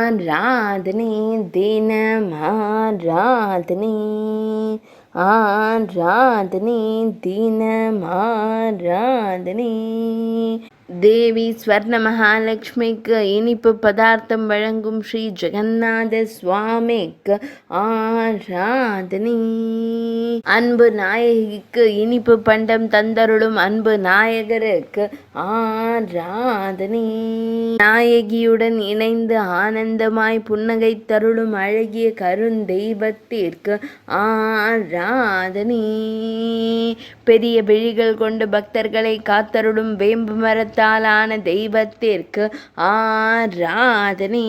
ஆராதனை தினம் ஆராதனை ஆராதனை தினம் ஆராதனை. தேவி ஸ்வர்ண மகாலட்சுமிக்கு இனிப்பு பதார்த்தம் வழங்கும் ஸ்ரீ ஜெகநாத சுவாமிக்கு ஆராதனை. அன்பு நாயகிக்கு இனிப்பு பண்டம் தந்தருளும் அன்பு நாயகருக்கு ஆராதனை. நாயகியுடன் இணைந்து ஆனந்தமாய் புன்னகை தருளும் அழகிய கருந்தெய்வத்திற்கு ஆராதனை. பெரிய விழிகள் கொண்டு பக்தர்களை காத்தருளும் வேம்பு மரத்தாலான தெய்வத்திற்கு ஆராதனை.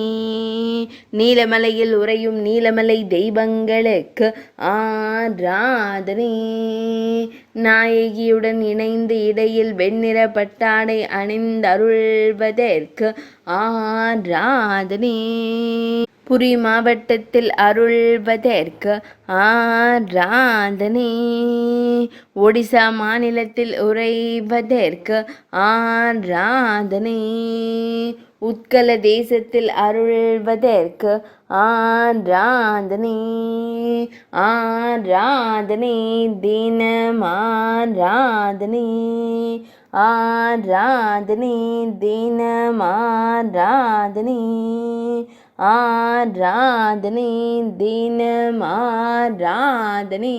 நீலமலையில் உறையும் நீலமலை தெய்வங்களுக்கு ஆராதனை. நாயகியுடன் இணைந்து இடையில் வெண்ணிற பட்டாடை அணிந்தருள்வதற்கு ஆராதனை. புரி மாவட்டத்தில் அருள்வதற்கு ஆராதனை. ஒடிசா மாநிலத்தில் உறைவதற்கு ஆராதனை. உத்கல தேசத்தில் அருள்வதற்கு ஆராதனை. ஆராதனை தினம் ஆராதனை. ஆராதனை தினம் ஆராதனை. ஆராதனை தினம் ஆராதனை.